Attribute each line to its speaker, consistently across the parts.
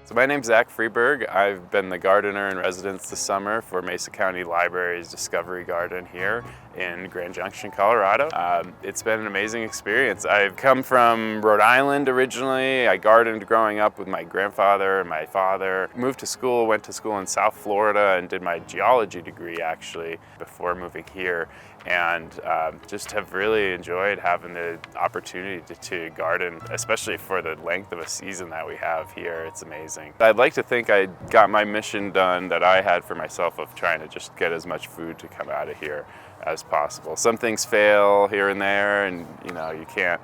Speaker 1: So my name's Zack Freeburg. I've been the gardener in residence this summer for Mesa County Libraries Discovery Garden here in Grand Junction, Colorado. It's been an amazing experience. I've come from Rhode Island originally. I gardened growing up with my grandfather and my father. Went to school in South Florida and did my geology degree actually before moving here, and just have really enjoyed having the opportunity to garden, especially for the length of a season that we have here. It's amazing. I'd like to think I got my mission done that I had for myself of trying to just get as much food to come out of here as possible. Some things fail here and there, and you can't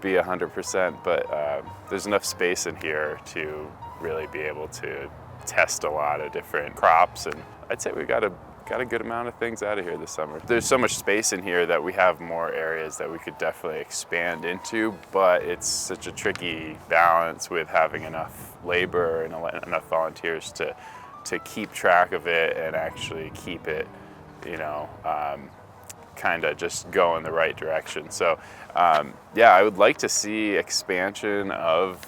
Speaker 1: be 100%, but there's enough space in here to really be able to test a lot of different crops, and I'd say we got a good amount of things out of here this summer. There's so much space in here that we have more areas that we could definitely expand into, but it's such a tricky balance with having enough labor and enough volunteers to keep track of it and actually keep it, kind of just go in the right direction. So yeah, I would like to see expansion of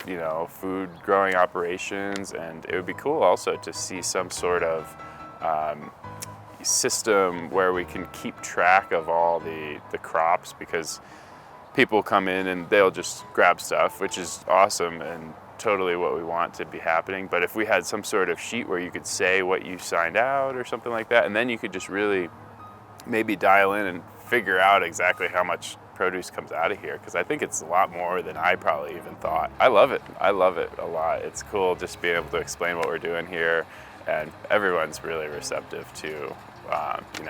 Speaker 1: food growing operations, and it would be cool also to see some sort of system where we can keep track of all the crops, because people come in and they'll just grab stuff, which is awesome and totally what we want to be happening. But if we had some sort of sheet where you could say what you signed out or something like that, and then you could just really maybe dial in and figure out exactly how much produce comes out of here, because I think it's a lot more than I probably even thought. I love it a lot. It's cool just being able to explain what we're doing here, and everyone's really receptive to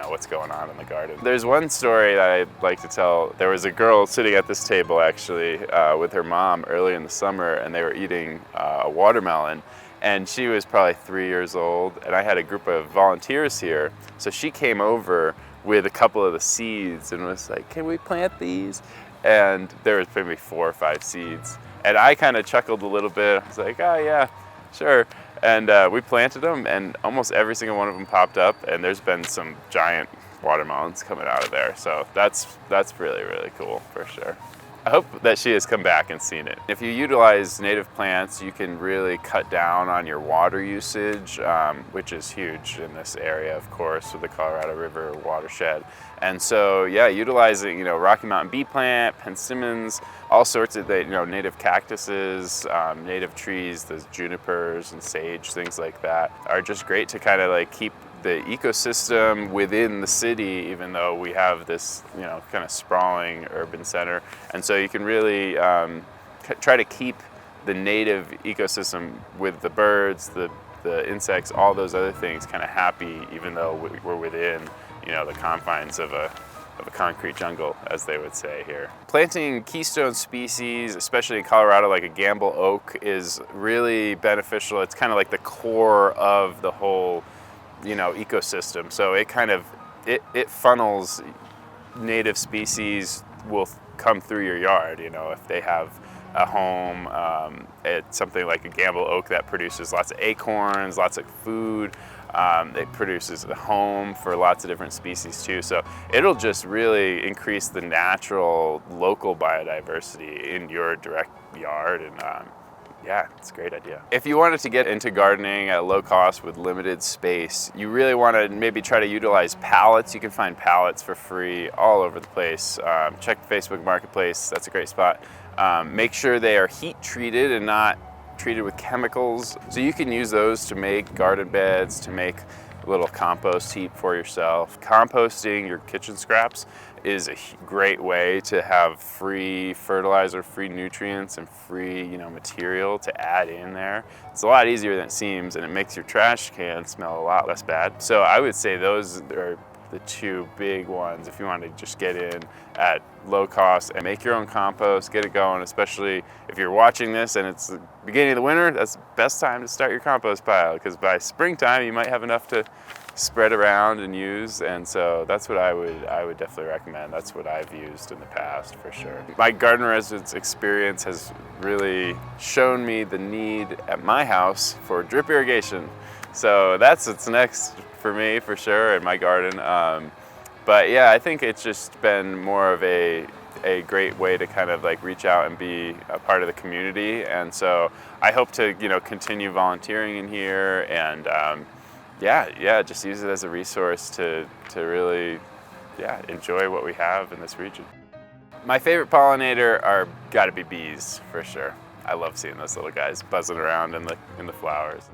Speaker 1: what's going on in the garden. There's one story that I'd like to tell. There was a girl sitting at this table actually with her mom early in the summer, and they were eating a watermelon, and she was probably 3 years old, and I had a group of volunteers here, so she came over with a couple of the seeds and was like, "Can we plant these?" And there was maybe 4 or 5 seeds, and I kind of chuckled a little bit. I was like, "Oh yeah, sure." And we planted them, and almost every single one of them popped up, and there's been some giant watermelons coming out of there. So that's really, really cool for sure. I hope that she has come back and seen it. If you utilize native plants, you can really cut down on your water usage, which is huge in this area, of course, with the Colorado River watershed. And so, yeah, utilizing, Rocky Mountain bee plant, persimmons, all sorts of native cactuses, native trees, those junipers and sage, things like that, are just great to kind of like keep the ecosystem within the city, even though we have this, kind of sprawling urban center. And so you can really try to keep the native ecosystem with the birds, the insects, all those other things kind of happy, even though we're within, the confines of a concrete jungle, as they would say here. Planting keystone species, especially in Colorado, like a gamble oak, is really beneficial. It's kind of like the core of the whole ecosystem. So it kind of it funnels native species will come through your yard. If they have a home, it's something like a gamble oak that produces lots of acorns, lots of food. It produces a home for lots of different species too. So it'll just really increase the natural local biodiversity in your direct yard, and yeah, it's a great idea. If you wanted to get into gardening at low cost with limited space, you really want to maybe try to utilize pallets. You can find pallets for free all over the place. Check Facebook Marketplace, that's a great spot. Make sure they are heat treated and not treated with chemicals. So you can use those to make garden beds, to make a little compost heap for yourself. Composting your kitchen scraps is a great way to have free fertilizer, free nutrients, and free material to add in there. It's a lot easier than it seems, and it makes your trash can smell a lot less bad. So I would say those are the 2 big ones if you want to just get in at low cost and make your own compost, get it going. Especially if you're watching this and it's the beginning of the winter, that's the best time to start your compost pile, because by springtime you might have enough to spread around and use. And so that's what I would definitely recommend. That's what I've used in the past for sure. My garden residence experience has really shown me the need at my house for drip irrigation. So that's what's next for me for sure in my garden. But yeah, I think it's just been more of a a great way to kind of like reach out and be a part of the community. And so I hope to, continue volunteering in here and just use it as a resource to really, enjoy what we have in this region. My favorite pollinator are got to be bees for sure. I love seeing those little guys buzzing around in the flowers.